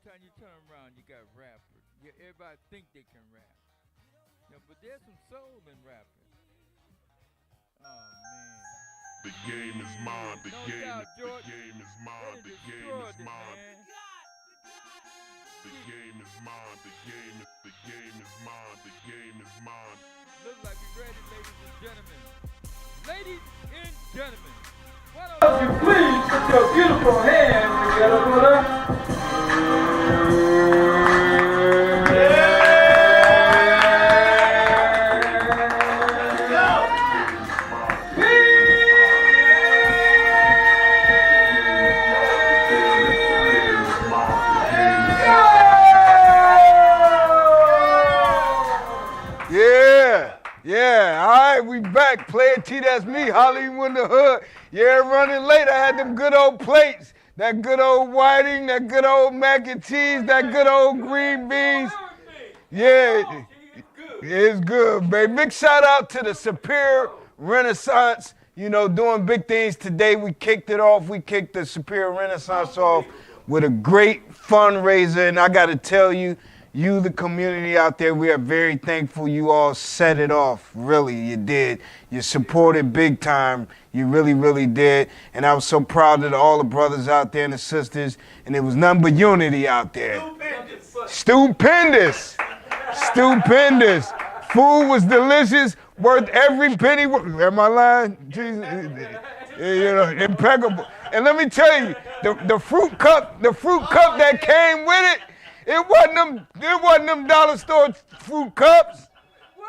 time you turn around, you got rappers. Yeah, everybody think they can rap. Yeah, but there's some soul in rapping. Oh man. The game is mine. The No game doubt, is George. mine. They The done game is destroyed it, mine. man. The game is mine. The game is mine. The game is mine. Looks like we're ready, ladies and gentlemen. Ladies and gentlemen, why don't you please put your beautiful hands together for Yeah, all right, we back. Player T, that's me, Hollywood in the hood. Yeah, running late. I had them good old plates, that good old whiting, that good old mac and cheese, that good old green beans. Yeah, it's good, baby. Big shout out to the Superior Renaissance, doing big things today. We kicked it off. We kicked the Superior Renaissance off with a great fundraiser, and I got to tell you, the community out there, we are very thankful you all set it off. Really, you did. You supported big time. You really, really did. And I was so proud of all the brothers out there and the sisters. And there was nothing but unity out there. Stupendous. Stupendous. Food was delicious, worth every penny. Am I lying? Jesus. Impeccable. And let me tell you, the fruit cup that came with it, it wasn't them dollar store fruit cups.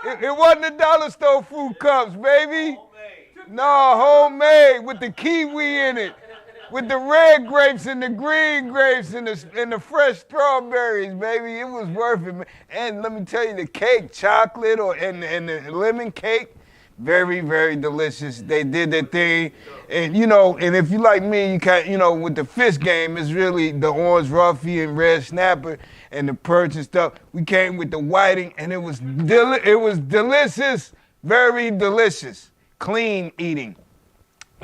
It wasn't the dollar store fruit cups, baby. No, homemade with the kiwi in it, with the red grapes and the green grapes and the fresh strawberries, baby. It was worth it. And let me tell you, the cake, chocolate and the lemon cake, very, very delicious. They did their thing. And, and if you like me, you can, with the fish game, it's really the orange roughy and red snapper and the perch and stuff. We came with the whiting, and it was delicious, very delicious. Clean eating,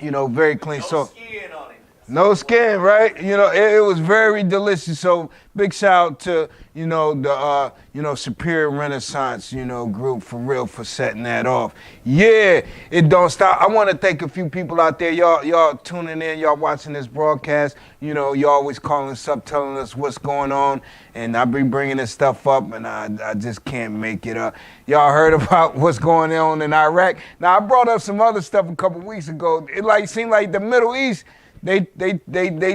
very clean. No skin on it. No skin, right? It was very delicious. So big shout out to, the, Superior Renaissance, group for real for setting that off. Yeah, it don't stop. I want to thank a few people out there. Y'all tuning in, y'all watching this broadcast. You always calling us up, telling us what's going on. And I be bringing this stuff up, and I just can't make it up. Y'all heard about what's going on in Iraq. Now, I brought up some other stuff a couple weeks ago. It seemed like the Middle East, they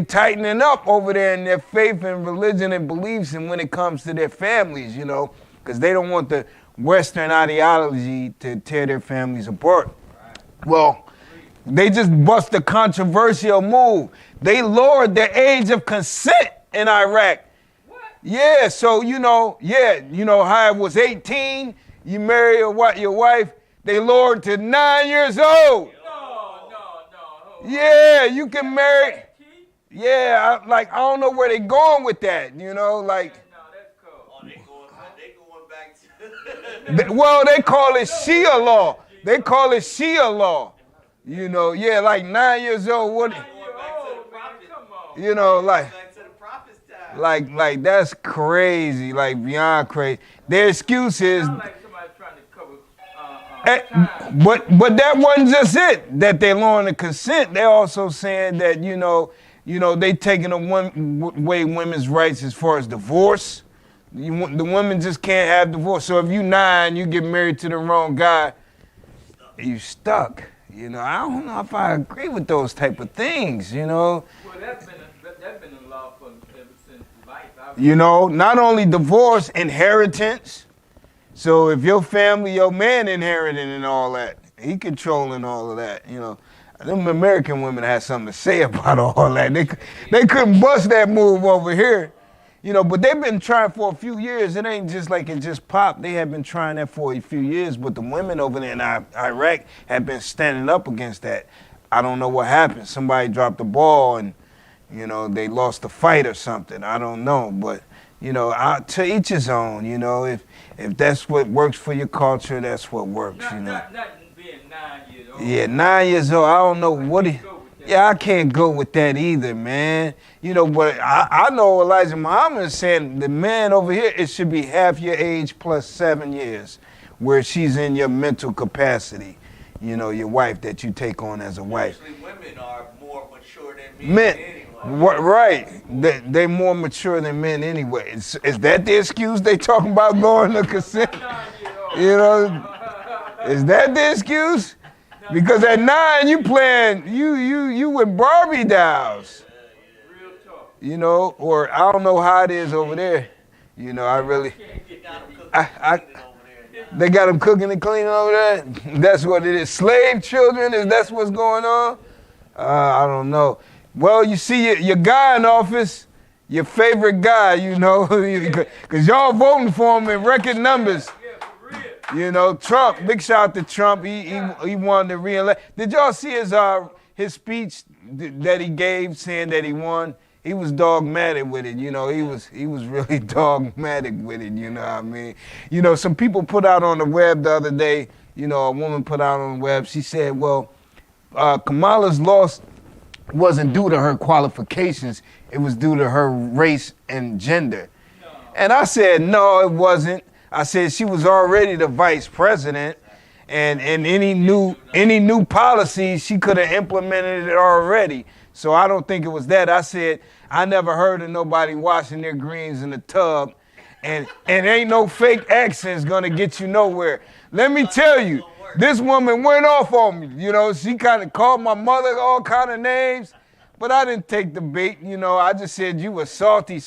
tightening up over there in their faith and religion and beliefs, and when it comes to their families, because they don't want the Western ideology to tear their families apart. Well, they just bust a controversial move. They lowered the age of consent in Iraq. What? Yeah, so how it was 18, you marry your wife, they lowered to 9 years old. Yeah, you can marry. Yeah, I don't know where they going with that, No, that's cool. Oh, they going back to. Well, they call it Shia law. They call it Shia law. Like 9 years old. What? Back to the prophet's time. Like that's crazy, like beyond crazy. Their excuse is. But that wasn't just it, that they're lowering the consent. They're also saying that, they taking away women's rights as far as divorce. The women just can't have divorce. So if you 9, you get married to the wrong guy, you stuck. I don't know if I agree with those type of things, Well, that's been a law for ever since life. Not only divorce, inheritance. So if your family, your man inheriting and all that, he controlling all of that, them American women had something to say about all that. They couldn't bust that move over here, but they've been trying for a few years. It ain't just like it just popped. They have been trying that for a few years, but the women over there in Iraq have been standing up against that. I don't know what happened. Somebody dropped the ball and, they lost the fight or something. I don't know, but to each his own, if that's what works for your culture, that's what works, Not being 9 years old. Yeah, 9 years old, I don't know what he. Go with Yeah, I can't go with that either, man. You know, but I know Elijah Muhammad is saying the man over here, it should be half your age plus 7 years, where she's in your mental capacity. You know, your wife that you take on as a wife. Actually, women are more mature than men anyway. Right. They more mature than men anyway. Is that the excuse they talking about going to casino? You know, is that the excuse? Because at 9 you playing, you with Barbie dolls. Real talk. You know, or I don't know how it is over there. You know, I really, they got them cooking and cleaning over there. That's what it is. Slave children, is that what's going on? I don't know. Well, you see your guy in office, your favorite guy, you know, because y'all voting for him in record numbers. You know, Trump, big shout out to Trump. He won the re-election. Did y'all see his speech that he gave saying that he won? He was dogmatic with it, you know. He was really dogmatic with it, you know what I mean? You know, some people put out on the web the other day, you know, a woman put out on the web, she said, well, Kamala's loss wasn't due to her qualifications, it was due to her race and gender. No. And I said, no, it wasn't. I said she was already the vice president, and any new policies she could have implemented it already. So I don't think it was that. I said I never heard of nobody washing their greens in the tub, and ain't no fake accents gonna get you nowhere. Let me tell you, this woman went off on me. You know, she kind of called my mother all kind of names, but I didn't take the bait. You know, I just said you were salty.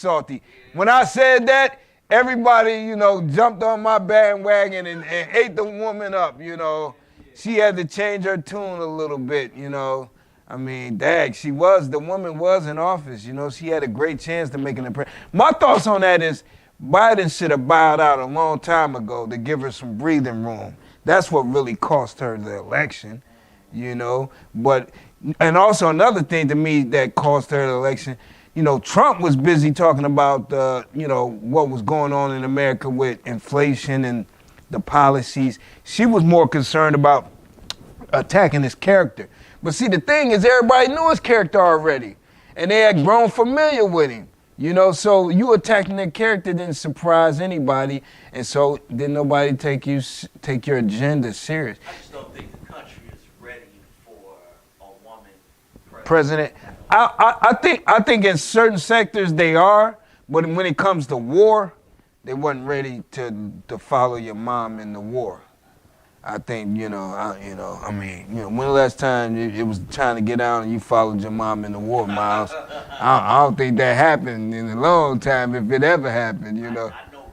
When I said that, everybody, you know, jumped on my bandwagon and ate the woman up, you know. She had to change her tune a little bit, you know. I mean, dag, the woman was in office, you know. She had a great chance to make an impression. My thoughts on that is Biden should have bowed out a long time ago to give her some breathing room. That's what really cost her the election, you know. And also another thing to me that cost her the election, you know, Trump was busy talking about, you know, what was going on in America with inflation and the policies. She was more concerned about attacking his character. But see, the thing is, everybody knew his character already, and they had grown familiar with him. You know, so you attacking their character didn't surprise anybody, and so didn't nobody take your agenda serious. I just don't think the country is ready for a woman president. I think in certain sectors they are, but when it comes to war, they wasn't ready to follow your mom in the war. I think, when the last time it was trying to get out and you followed your mom in the war, Miles? I don't think that happened in a long time, if it ever happened, you know. I know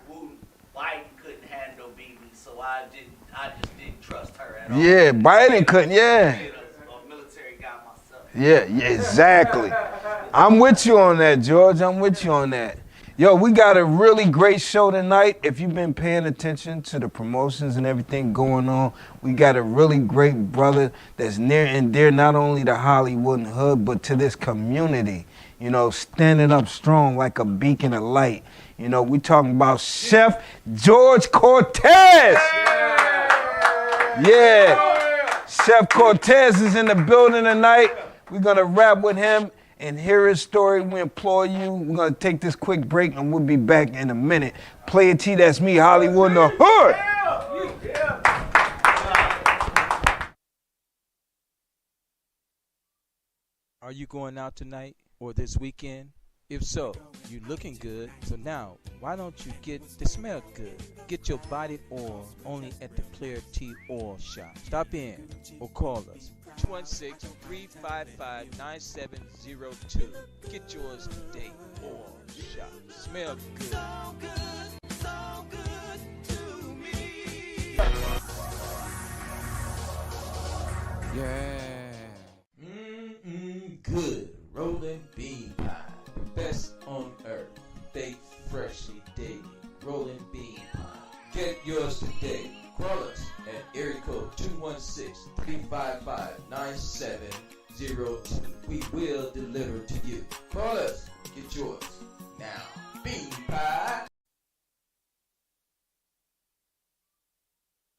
Biden couldn't handle BB, so I just didn't trust her at all. Yeah, Biden couldn't, yeah. A military guy myself. Yeah, exactly. I'm with you on that, George. I'm with you on that. Yo, we got a really great show tonight. If you've been paying attention to the promotions and everything going on, we got a really great brother that's near and dear not only to Hollywood and hood, but to this community. You know, standing up strong like a beacon of light. You know, we talking about Chef George Cortez. Yeah. Chef Cortez is in the building tonight. We're going to rap with him and hear his story. We implore you. We're going to take this quick break and we'll be back in a minute. Player T, that's me, Hollywood in the hood. Are you going out tonight or this weekend? If so, you looking good. So now, why don't you get the smell good? Get your body oil only at the Player T Oil Shop. Stop in or call us. 216-355-9702. Get yours today. Oil Shop. Smell good. So good to me. Yeah. Good. Rolling bean pie. The best on earth. Baked freshly daily. Rolling bean pie. Get yours today. Call us at area code 216-355-9702. We will deliver to you. Call us. Get yours now. Bean pie.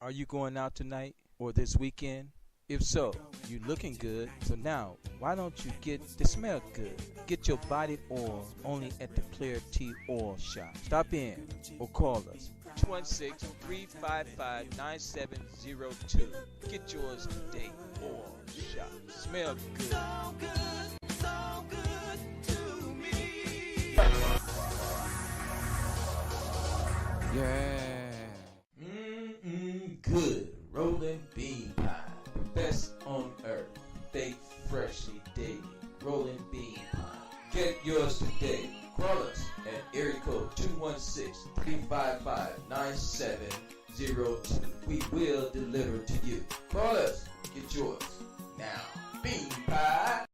Are you going out tonight or this weekend? If so, you looking good. So now, why don't you get the smell good? Get your body oil only at the Player T Oil Shop. Stop in or call us. 216-355-9702. Get yours today. Oil Shop. Smell good. So good to me. Yeah. Good. Rolling bean pie. The best on earth. Baked freshly daily. Rolling bean pie. Get yours today. Call us at area code 216-355-9702. We will deliver to you. Call us. Get yours now. Bean pie.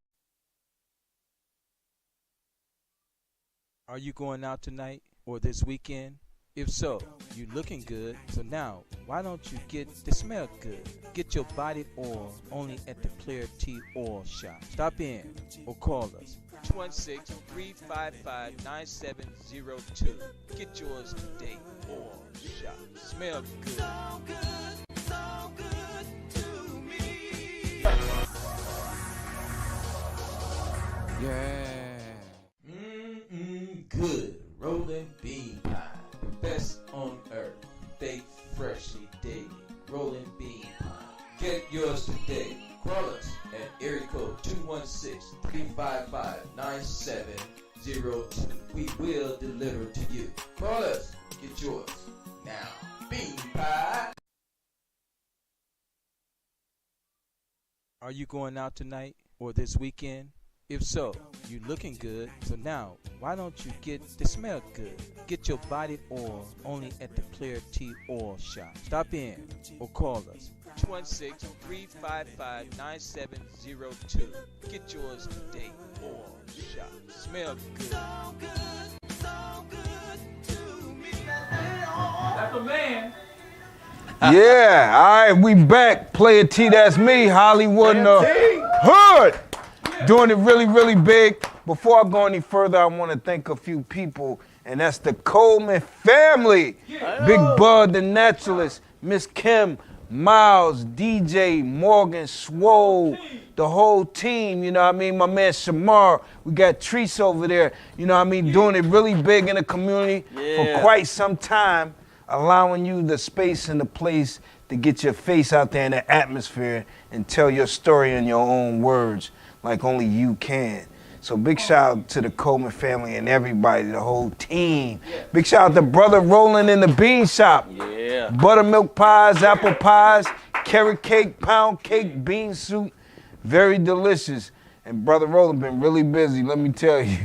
Are you going out tonight or this weekend? If so, you looking good. So now, why don't you get the smell good? Get your body oil only at the Player T Oil Shop. Stop in or call us. 216-355-9702. Get yours today. Oil Shop. Smell good. So good to me. Yeah. Good. Rolling bean pie. The best on earth. Baked freshly daily. Rolling bean pie. Get yours today. Call us at area code 216-355-9702. We will deliver to you. Call us. Get yours now. Bean pie. Are you going out tonight or this weekend? If so, you looking good. So now, why don't you get the smell good? Get your body oil only at the Player T Oil Shop. Stop in or call us. 216-355-9702. Get yours today. Oil Shop. Smell good. So good to me. That's a man. Yeah, all right, we back. Player T, that's me, Hollywood in the hood. Doing it really, really big. Before I go any further, I want to thank a few people, and that's the Coleman family. Big Bud, the naturalist, Miss Kim, Miles, DJ, Morgan, Swole, the whole team, you know what I mean? My man Shamar, we got Treese over there, you know what I mean? Doing it really big in the community for quite some time, allowing you the space and the place to get your face out there in the atmosphere and tell your story in your own words like only you can. So big shout out to the Coleman family and everybody, the whole team. Big shout out to Brother Roland in the Bean Shop. Yeah. Buttermilk pies, apple pies, carrot cake, pound cake, bean soup. Very delicious. And Brother Roland been really busy, let me tell you.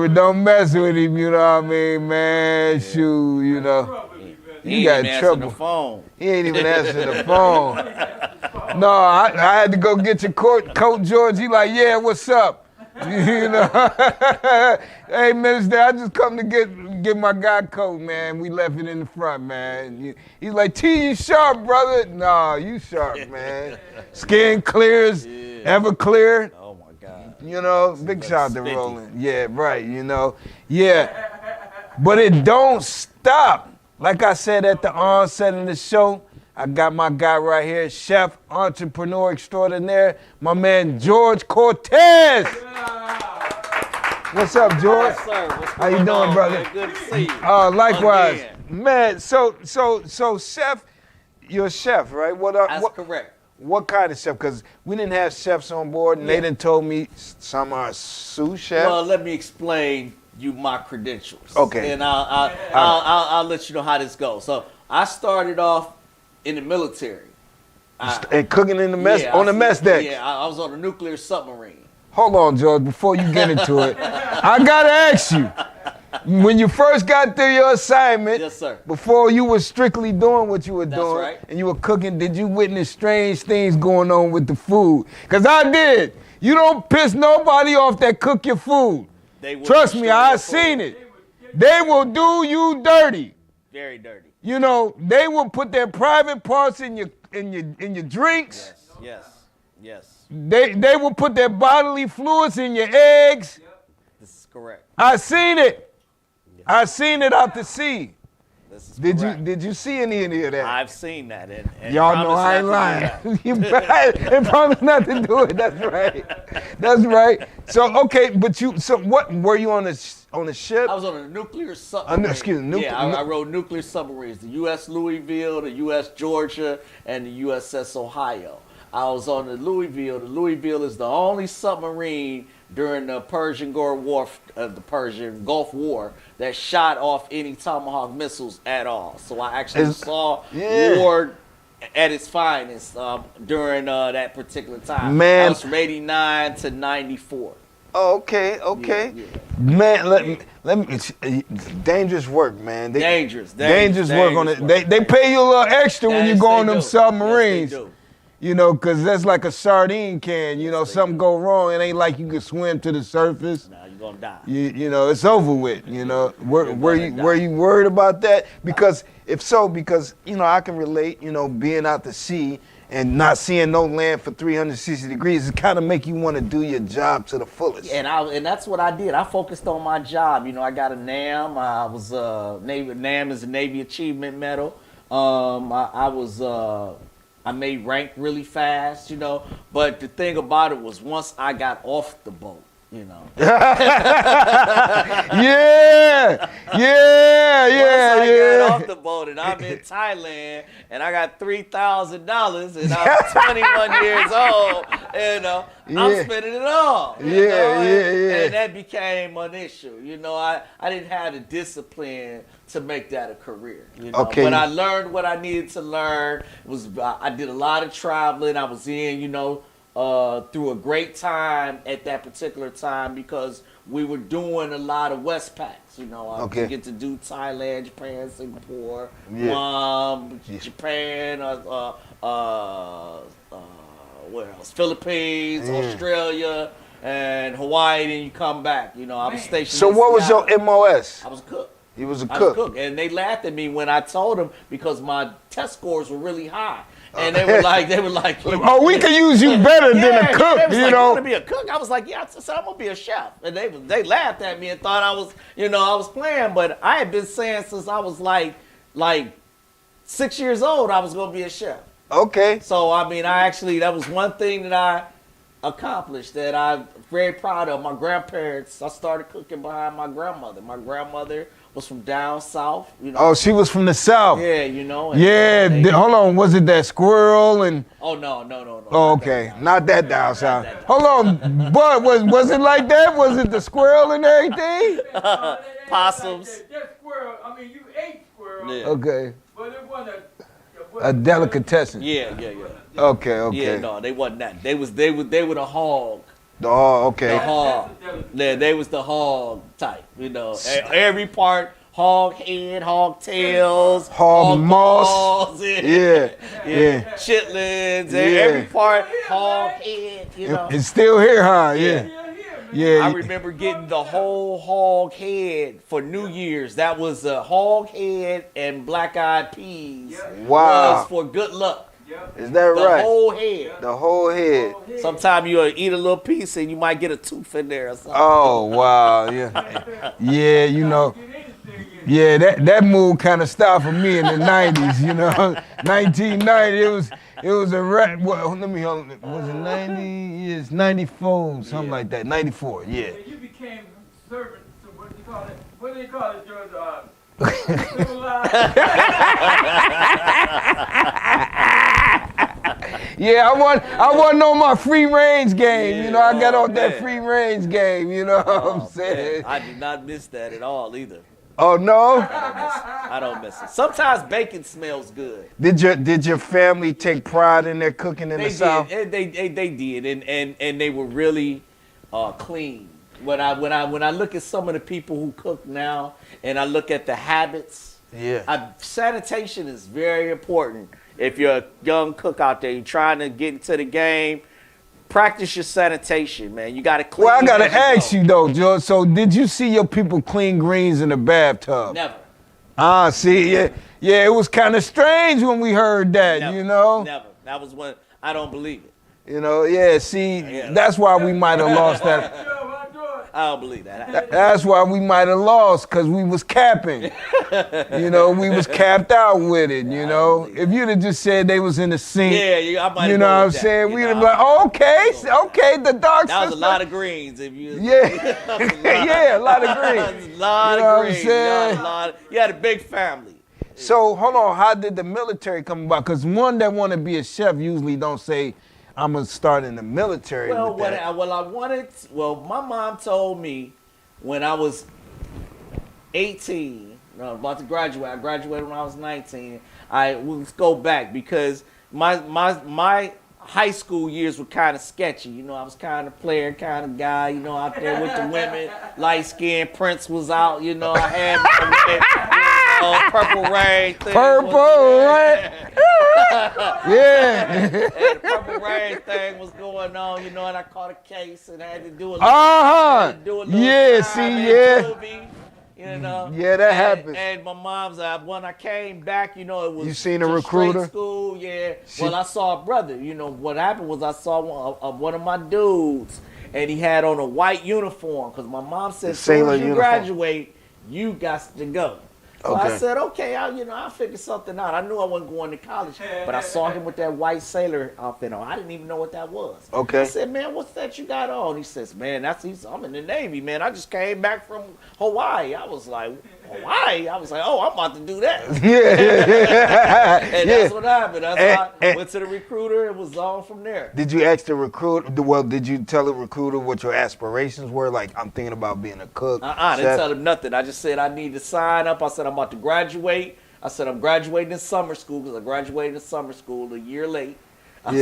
Don't mess with him, you know what I mean, man. Shoot, you know. He got in trouble. The phone. He ain't even answering the phone. No, I had to go get your coat, George. He like, yeah, what's up? You know, hey, Minister, I just come to get my guy coat, man. We left it in the front, man. He's like, T, you sharp, brother? No, you sharp, man. Skin clears, ever clear. Oh, my God. You know, big shout out to Roland. Yeah, right, you know. Yeah, but it don't stop. Like I said at the onset of the show, I got my guy right here, chef, entrepreneur extraordinaire, my man George Cortez. What's up, George? Yes, sir. What's How you going doing, on, brother? Man? Good to see you. Likewise. Again. Man, so chef, you're a chef, right? That's correct. What kind of chef? Because we didn't have chefs on board, and they done told me some are sous chef. Well, let me explain you my credentials. Okay. And I'll let you know how this goes. So I started off in the military. And cooking in the mess, on the mess deck. Yeah, I was on a nuclear submarine. Hold on, George, before you get into it. I gotta ask you, when you first got through your assignment, Yes, sir. before you were strictly doing what you were doing, right. and you were cooking, did you witness strange things going on with the food? Because I did. You don't piss nobody off that cook your food. Trust me, I seen it. They will do you dirty. Very dirty. You know, they will put their private parts in your drinks. Yes. They will put their bodily fluids in your eggs. This is correct. I seen it. I seen it out to sea. This is Did correct. you see any of that? I've seen that. And Y'all know I ain't lying. You it promised not to do it. That's right. That's right. So okay, but what were you on a ship? I was on a nuclear submarine. I rode nuclear submarines. The U.S. Louisville, the U.S. Georgia, and the USS Ohio. I was on the Louisville. The Louisville is the only submarine during the Persian Gulf War that shot off any Tomahawk missiles at all. So I actually saw war at its finest during that particular time. Man. I was from 89 to 94. Oh, okay. Yeah. Man, let me. It's dangerous work, man. Dangerous work on it. They pay you a little extra when you go on them submarines. Yes, they do. You know, because that's like a sardine can. You know, something go wrong, it ain't like you can swim to the surface. Nah, you're gonna die. You know, it's over with. You know, were you worried about that? Because if so, you know, I can relate. You know, being out to sea and not seeing no land for 360 degrees, it kind of make you want to do your job to the fullest. And that's what I did. I focused on my job. You know, I got a NAM. I was Navy. NAM is a Navy Achievement Medal. I made rank really fast, you know. But the thing about it was once I got off the boat, you know. Yeah. Once I got off the boat and I'm in Thailand and I got $3,000 and I'm 21 years old, you know, I'm spending it all. You know? And that became an issue. You know, I didn't have the discipline to make that a career. You know? Okay. But I learned what I needed to learn. I did a lot of traveling. I was in, you know, through a great time at that particular time because we were doing a lot of Westpacks. You know, I get to do Thailand, Japan, Singapore, Japan, where else? Philippines, Australia, and Hawaii. Then you come back. You know, I was stationed. So what was your MOS? I was a cook. You was a cook. I was a cook, and they laughed at me when I told them because my test scores were really high. And they were like, oh, we can use you better than a cook, they was you like, know. You want to be a cook? I was like, yeah, so I'm gonna be a chef. And they laughed at me and thought I was, you know, I was playing. But I had been saying since I was like 6 years old, I was gonna be a chef. Okay. So I mean, that was one thing that I accomplished that I'm very proud of. My grandparents, I started cooking behind my grandmother. My grandmother was from down south, you know. Oh, she was from the south. Yeah, you know. Hold on, was it that squirrel and? Oh no. Oh, okay, not that down south. Hold on, but was it like that? Was it the squirrel and everything? Possums. That squirrel. I mean, you ate squirrel. Yeah. Okay. But it wasn't A delicatessen. Yeah. Okay. Yeah, no, they wasn't that. They were the hog. Oh, okay. The hog. Yeah, they was the hog type. You know, every part. Hog head, hog tails, hog moss. balls, Yeah. chitlins, every part, hog head, you know. It's still here, huh? Yeah. I remember getting the whole hog head for New Year's. That was a hog head and black-eyed peas. Wow. Was for good luck. Is that right? The whole head. The whole head. Sometimes you'll eat a little piece and you might get a tooth in there or something. Oh, wow. Yeah, you know. Yeah, that move kind of stopped for me in the 90s, you know. 1990, it was a rat. Well, let me hold it. Was it 90? Yes, 94, something like that. 94, yeah. You became servant. So what do you call it? What do you call it, George? Civilized. Yeah, I wasn't on my free range game, you know. I got on that free range game, you know what I'm saying? I did not miss that at all either. Oh no? I don't miss it. Sometimes bacon smells good. Did your family take pride in their cooking in the South? They did, and they were really clean. When I look at some of the people who cook now, and I look at the habits, sanitation is very important. If you're a young cook out there, you're trying to get into the game, practice your sanitation, man. You got to clean. Well, I got to ask you, though, George. So did you see your people clean greens in the bathtub? Never. See, yeah, it was kind of strange when we heard that, Never. you know? Never. That was when I don't believe it. You know, that's why we might have lost that. I don't believe that. That's why we might have lost, because we was capping. You know, we was capped out with it, you know. If you'd have just said they was in the sink, Yeah, I might have you know what I'm that, saying? you We'd know, have been like, oh, okay, the dark that was a sister. lot of greens. If you, Yeah, yeah, a lot of greens. a lot You know of what I'm greens. saying? You had a big family. So, hold on, how did the military come about? Because one that want to be a chef usually don't say, I'm going to start in the military Well, with that. my mom told me when I was 18, about to graduate. I graduated when I was 19. Let's go back because my high school years were kind of sketchy. You know, I was kind of player kind of guy, you know, out there with the women. Light skin, Prince was out, you know, I had Purple Rain thing. Purple Rain. Yeah. And the Purple Rain thing was going on, you know, and I caught a case and I had to do a little, Yeah, time see, in yeah. Tubi, you know. Yeah, that happens. And my mom's, when I came back, you know, it was You seen a just recruiter? straight school, yeah. Well, I saw a brother, you know, what happened was I saw one of my dudes, and he had on a white uniform, because my mom said, as soon as you graduate, you got to go. So I said, okay, I'll figure something out. I knew I wasn't going to college, but I saw him with that white sailor outfit on. I didn't even know what that was. Okay. I said, man, what's that you got on? He says, man, I'm in the Navy, man. I just came back from Hawaii. I was like, Hawaii? I was like, oh, I'm about to do that. Yeah. And that's what happened. I went to the recruiter. It was all from there. Did you ask the recruiter, did you tell the recruiter what your aspirations were? Like, I'm thinking about being a cook. I didn't tell him nothing. I just said I need to sign up. I said I'm about to graduate. I said I'm graduating in summer school because I graduated in summer school a year late. I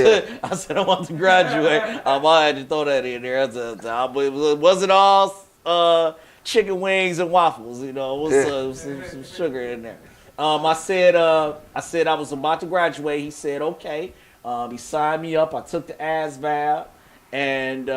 said I'm about to graduate. I had to throw that in there. It wasn't all chicken wings and waffles, you know. It was some sugar in there. I said I was about to graduate. He said okay. He signed me up. I took the ASVAB, and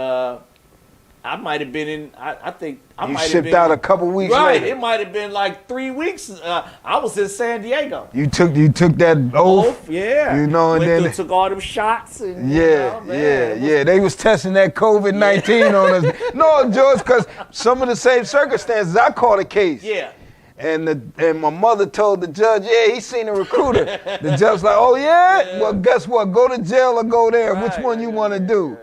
I might have been in. I think I might have been shipped out a couple weeks later. It might have been like 3 weeks. I was in San Diego. You took that oath. Yeah. You know, and then took all them shots. And, They was testing that COVID-19 on us. No, George, because some of the same circumstances, I caught a case. Yeah. And my mother told the judge, he seen a recruiter. The judge was like, oh yeah? Well, guess what? Go to jail or go there. Which one you want to do?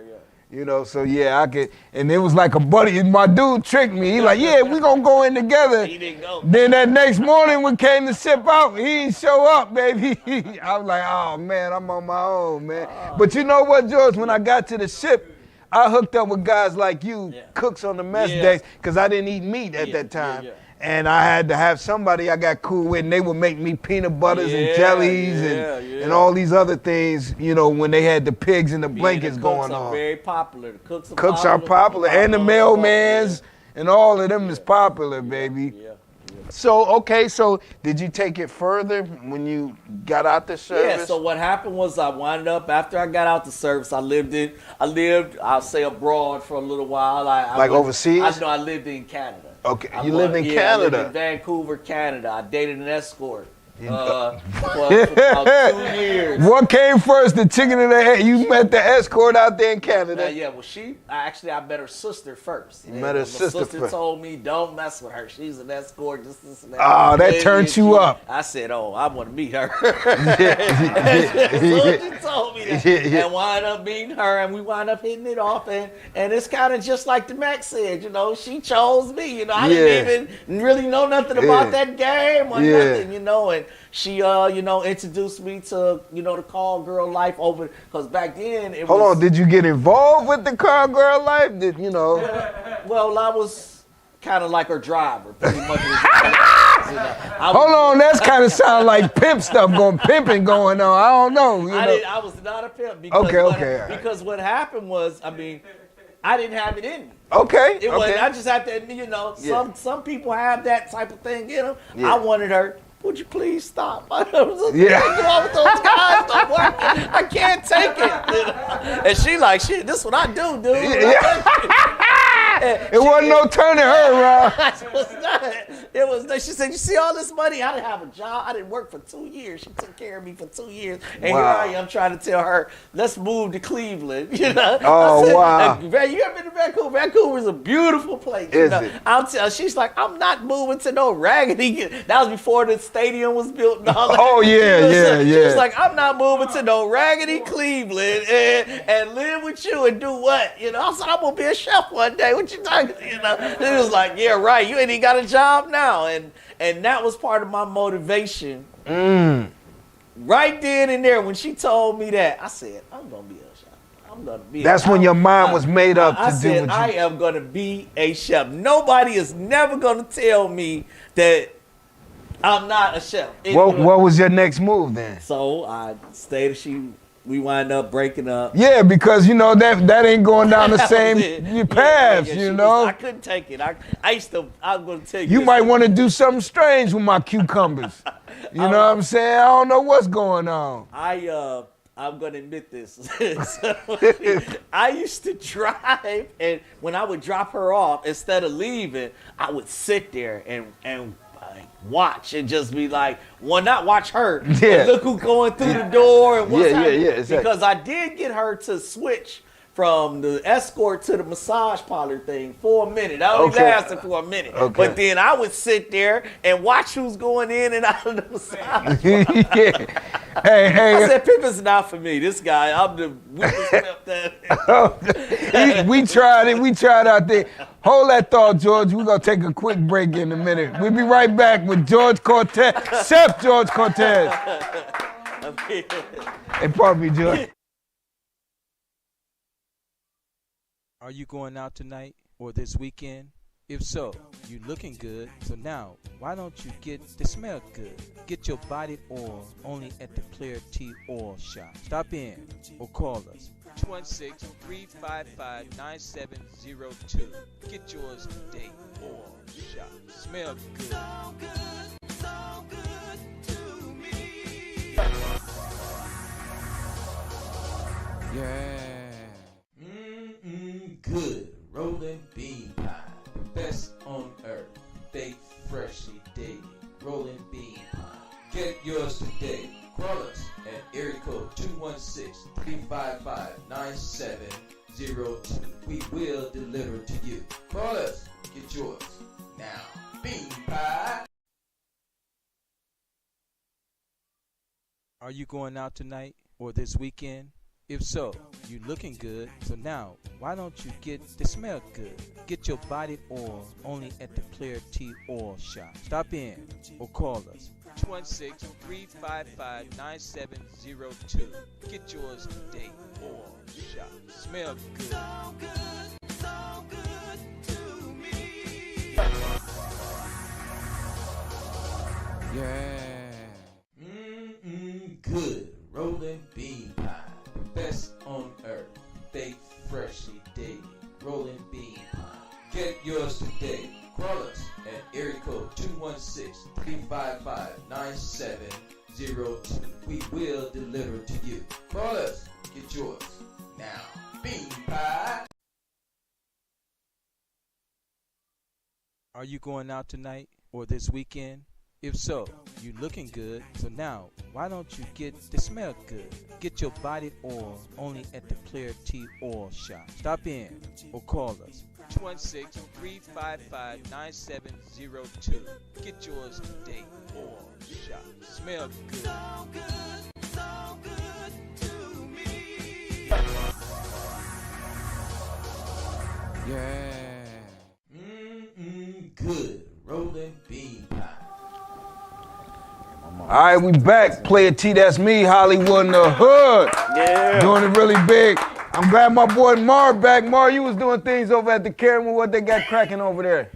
You know, so I could, and it was like a buddy. My dude tricked me. He like, we gonna go in together. He didn't go. Then that next morning when came to ship out, he didn't show up, baby. I was like, oh man, I'm on my own, man. But you know what, George? When I got to the ship, I hooked up with guys like you, cooks on the mess decks, because I didn't eat meat at that time. And I had to have somebody I got cool with, and they would make me peanut butters and jellies and all these other things, you know, when they had the pigs and the blankets going on. Very popular. The cooks are popular. And the mailmans and all of them is popular, baby. So did you take it further when you got out the service? Yeah, so what happened was I wound up, after I got out the service, I lived, I'll say abroad for a little while. Overseas? I lived in Canada. Okay, you lived in Canada. I lived in Vancouver, Canada. I dated an escort for about 2 years. What came first, the chicken or the egg? You met the escort out there in Canada. I met her sister first. You met her sister first. My sister first. told me, don't mess with her. She's an escort, this and that. Oh, that turned you up. I said, I want to meet her. So she told me that. And wound up meeting her, and we wound up hitting it off. And it's kind of just like the Mac said, you know, she chose me. You know, I didn't even really know nothing about that game or nothing, you know. And she, introduced me to, the call girl life over, because back then it was... Hold on, did you get involved with the call girl life? Well, I was kind of like her driver, pretty much. Hold on, that's kind of sound like pimp stuff pimping going on. I don't know. I was not a pimp. Because because what happened was, I didn't have it in me. Okay. I just have to admit, some people have that type of thing in them. I wanted her. Would you please stop? I was with those guys don't work. I can't take it. And she like, shit, this is what I do, dude. It wasn't no turning her around. It was not. She said, "You see all this money? I didn't have a job. I didn't work for 2 years. She took care of me for 2 years, and here I am trying to tell her, let's move to Cleveland." You know? Oh, I said, wow. You ever been to Vancouver? Vancouver is a beautiful place. Is it? She's like, I'm not moving to no raggedy. That was before the stadium was built and all that. Oh, yeah. She was like, I'm not moving to no raggedy Cleveland and live with you and do what? You know, I said, I'm gonna be a chef one day. What you talking? You know, it was like, yeah, right. You ain't even got a job now, and that was part of my motivation. Right then and there, when she told me that, I said, I'm gonna be a chef. I'm gonna be. That's when your mind was made up to do what you. I am gonna be a chef. Nobody is never gonna tell me that I'm not a chef. What was your next move then? So I stayed. We wind up breaking up. Yeah, because you know that ain't going down the same paths. You know, I couldn't take it. I'm gonna tell you. You might want to do something strange with my cucumbers. You know what I'm saying? I don't know what's going on. I'm gonna admit this. I used to drive, and when I would drop her off, instead of leaving, I would sit there and watch and just be like, well, not watch her, but look who's going through the door and what's happening. Exactly. Because I did get her to switch from the escort to the massage parlor thing for a minute. I only lasted for a minute. But then I would sit there and watch who's going in and out of the massage parlor. Hey. I said, Pippin's not for me. This guy, I'm the weakest that. We tried it. We tried out there. Hold that thought, George. We're going to take a quick break in a minute. We'll be right back with George Cortez, Chef George Cortez. Hey, pardon me, George. Are you going out tonight or this weekend? If so, you looking good. So now, why don't you get the smell good? Get your body oil only at the Player T Oil Shop. Stop in or call us. 216-355-9702. Get yours today. Oil Shop. Smell good. So good to me. Yeah. Good rolling bean pie, the best on earth. Baked freshly daily, rolling bean pie. Get yours today. Call us at area code 216-355-9702. We will deliver to you. Call us. Get yours now. Bean pie. Are you going out tonight or this weekend? If so, you looking good. So now, why don't you get the smell good? Get your body oil only at the Player T Oil Shop. Stop in or call us. 216-355-9702. Get yours today. Oil Shop. Smell good. So good to me. Yeah. Good rolling bean pie. The best on earth. Baked freshly daily. Rolling bean pie. Get yours today. Call us at area code 216-355-9702. We will deliver to you. Call us. Get yours now. Bean pie. Are you going out tonight or this weekend? If so, you looking good. So now, why don't you get the smell good? Get your body oil only at the Player T Oil Shop. Stop in or call us. 216-355-9702. Get yours today. Oil Shop. Smell good. So good to me. Yeah. Good rolling bean pie. All right, we back. Player T, that's me, Hollywood in the hood. Yeah. Doing it really big. I'm glad my boy Mar back. Mar, you was doing things over at the Caribou. What they got cracking over there?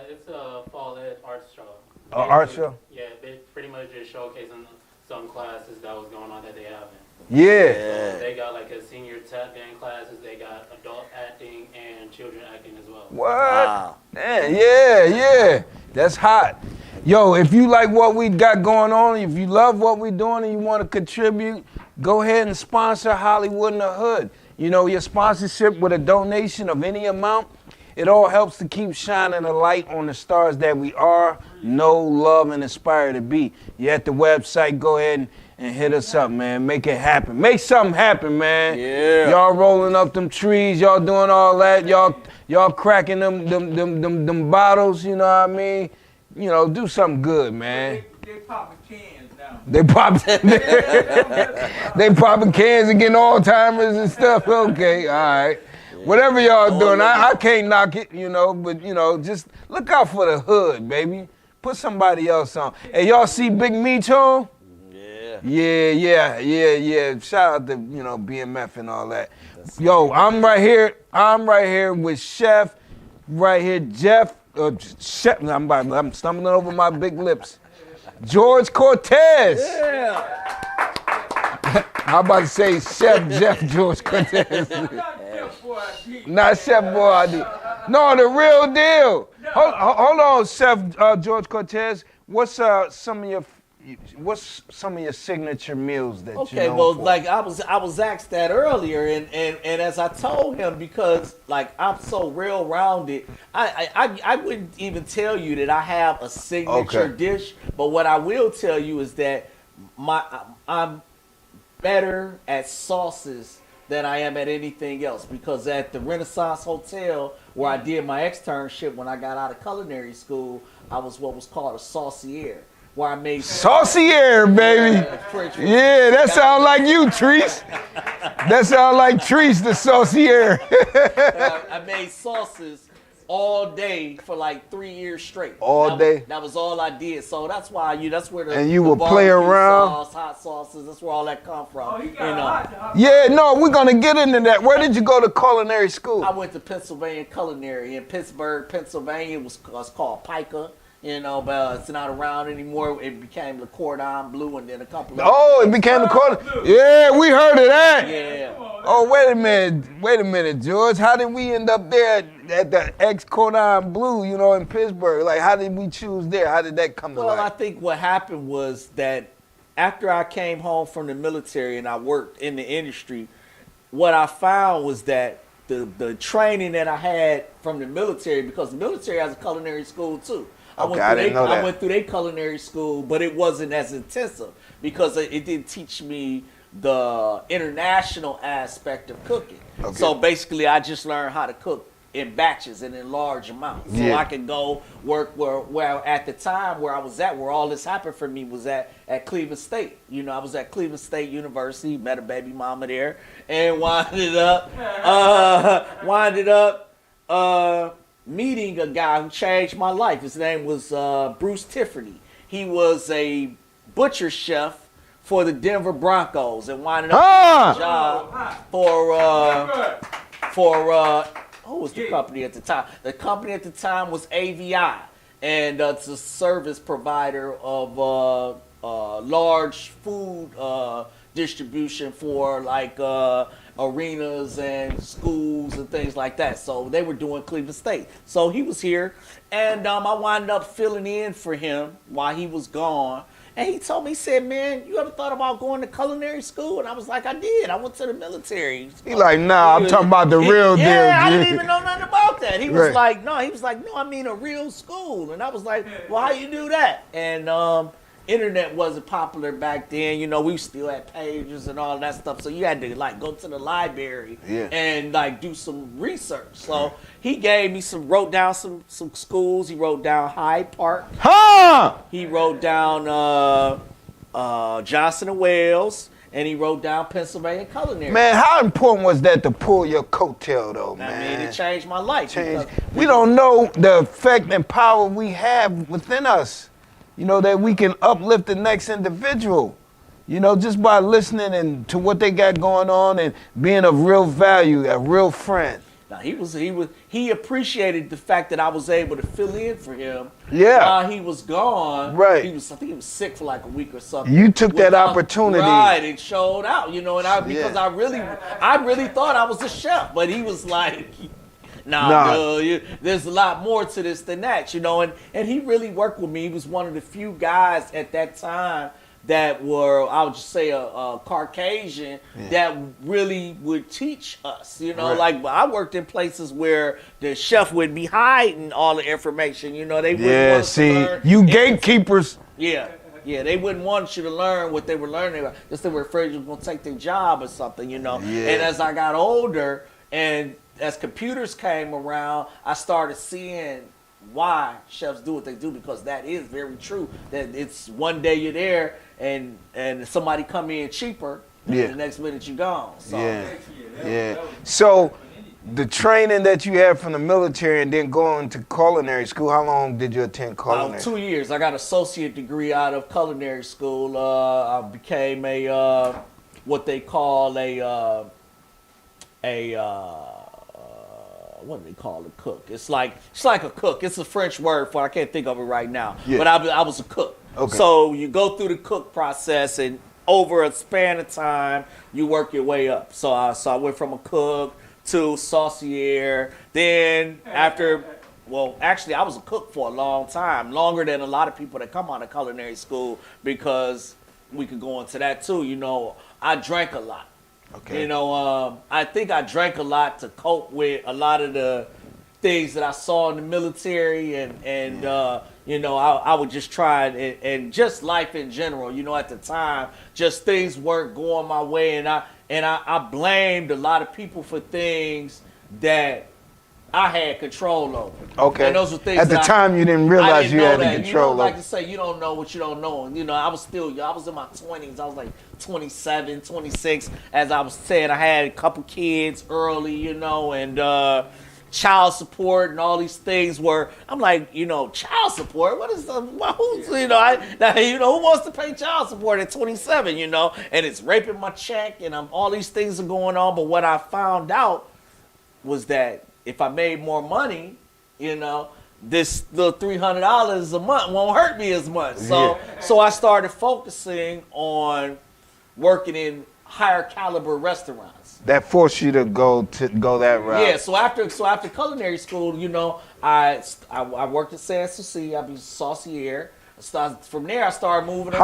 It's a fall ed art show. Art show? Yeah, they pretty much just showcasing some classes that was going on that they haven't. Yeah. So they got like a senior tap band classes. They got adult acting and children acting as well. What? Wow. Man, yeah. That's hot. Yo, if you like what we got going on, if you love what we're doing and you want to contribute, go ahead and sponsor Hollywood in the Hood. You know, your sponsorship with a donation of any amount, It all helps to keep shining a light on the stars that we are, know, love, and aspire to be. You at the website, go ahead and hit us up, man. Make it happen. Make something happen, man. Yeah. Y'all rolling up them trees, y'all doing all that, y'all cracking them bottles, you know what I mean? You know, do something good, man. They popping cans now. They popping cans and getting Alzheimer's and stuff. Okay, all right. Whatever y'all doing, I can't knock it, you know, but, you know, just look out for the hood, baby. Put somebody else on. Hey, y'all see Big Meech on? Yeah. Shout out to, you know, BMF and all that. Yo, I'm right here with Chef, right here, Jeff, Chef, I'm stumbling over my big lips. George Cortez. Yeah. I'm about to say Chef Jeff George Cortez. Not Chef Boyardee. No, the real deal. Hold on, Chef George Cortez. What's some of your signature meals that you know? Well, like I was asked that earlier, and as I told him, because like I'm so real rounded, I wouldn't even tell you that I have a signature dish, but what I will tell you is that I'm better at sauces than I am at anything else, because at the Renaissance Hotel where I did my externship when I got out of culinary school, I was what was called a saucier. Where I made saucier, baby. Yeah, that sound like you, Treese. That sound like Treese, the saucier. I made sauces all day for like 3 years straight. All day. That was all I did. So that's why that's where the and you the would play around. Sauce, hot sauces. That's where all that come from. Oh, he got Yeah, no, we're gonna get into that. Where did you go to culinary school? I went to Pennsylvania Culinary in Pittsburgh, Pennsylvania. It was called Pica. You know, but it's not around anymore. It became the Cordon Bleu, and then a couple of... Oh, it became the Cordon... Yeah, we heard of that. Yeah. Oh, wait a minute, George. How did we end up there at the ex-Cordon Bleu, you know, in Pittsburgh? Like, how did we choose there? How did that come to life? Well, I think what happened was that after I came home from the military and I worked in the industry, what I found was that the training that I had from the military, because the military has a culinary school too. I went through their culinary school, but it wasn't as intensive because it didn't teach me the international aspect of cooking. Okay. So basically, I just learned how to cook in batches and in large amounts. So I could go work where at the time where I was at, where all this happened for me was at Cleveland State. You know, I was at Cleveland State University, met a baby mama there, and winded up meeting a guy who changed my life. His name was Bruce Tiffany. He was a butcher chef for the Denver Broncos and winded up a job for who was the company at the time? The company at the time was AVI, and it's a service provider of large food distribution for like arenas and schools and things like that. So they were doing Cleveland State. So he was here, and I wound up filling in for him while he was gone. And he told me, he said, man, you ever thought about going to culinary school? And I was like, I did. I went to the military. He like, nah, I'm talking about the real deal. Yeah, I didn't even know nothing about that. He was like, no, I mean a real school. And I was like, well, how you do that? And internet wasn't popular back then. You know, we still had pages and all that stuff. So you had to like go to the library and like do some research. So he gave me wrote down some schools. He wrote down Hyde Park. He wrote down Johnson and Wales. And he wrote down Pennsylvania Culinary. Man, how important was that to pull your coattail though, man? I mean, it changed my life. We don't know the effect and power we have within us. You know, that we can uplift the next individual, you know, just by listening and to what they got going on and being of real value, a real friend. Now, he appreciated the fact that I was able to fill in for him while he was gone. Right. I think he was sick for like a week or something. You took that opportunity. Right, and showed out, you know, and because I really thought I was a chef, but he was like, there's a lot more to this than that, you know, and he really worked with me. He was one of the few guys at that time that were, I would just say, a Caucasian that really would teach us. You know, like I worked in places where the chef would be hiding all the information. You know, they wouldn't want us to learn. You gatekeepers. Yeah, they wouldn't want you to learn what they were learning. Just they were afraid you were going to take their job or something, you know. Yeah. And as I got older and as computers came around, I started seeing why chefs do what they do, because that is very true. That it's one day you're there and somebody come in cheaper, and the next minute you're gone. So. So the training that you had from the military and then going to culinary school, how long did you attend culinary? 2 years. I got an associate degree out of culinary school. I became a what they call what do they call a cook? It's like a cook. It's a French word for it. I can't think of it right now. Yeah. But I was a cook. Okay. So you go through the cook process, and over a span of time, you work your way up. So I went from a cook to saucier. Then actually I was a cook for a long time, longer than a lot of people that come out of culinary school, because we could go into that too. You know, I drank a lot. Okay. You know, I think I drank a lot to cope with a lot of the things that I saw in the military, and you know, I would just try and just life in general. You know, at the time, just things weren't going my way, and I blamed a lot of people for things that I had control over. Okay. And those were things at the time you didn't realize you had control over. Like to say, you don't know what you don't know. And, you know, I was in my 20s. I was like 27, 26. As I was saying, I had a couple kids early, you know, and child support and all these things where I'm like, you know, child support? What is who's, you know, who wants to pay child support at 27, you know? And it's raping my check, and all these things are going on. But what I found out was that if I made more money, you know, this little $300 a month won't hurt me as much. So I started focusing on working in higher caliber restaurants. That forced you to go that route. Yeah. So after culinary school, you know, I worked at Sans Souci. I was saucier. From there, I started moving around.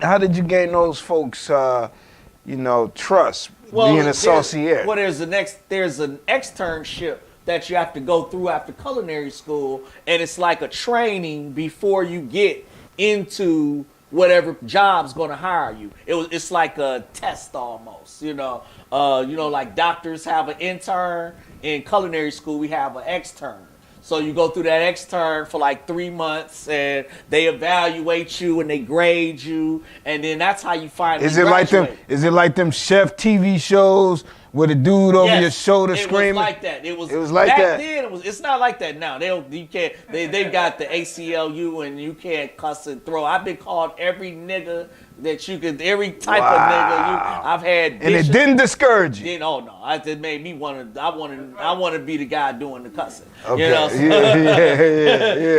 How did you gain those folks, you know, trust? Being a saucier. Well, there's an externship that you have to go through after culinary school, and it's like a training before you get into whatever job's going to hire you. It's like a test almost, you know. Like doctors have an intern. In culinary school, we have an extern. So you go through that extern for like 3 months, and they evaluate you and they grade you, and then that's how you finally graduate. Is it like them chef TV shows with a dude over your shoulder screaming? It was like that. It was like back that. Then. It's not like that now. They've got the ACLU, and you can't cuss and throw. I've been called every nigga that you could, every type of nigga. I've had, and it didn't discourage you. No. It made me want to. I want to be the guy doing the cussing. Okay. You know?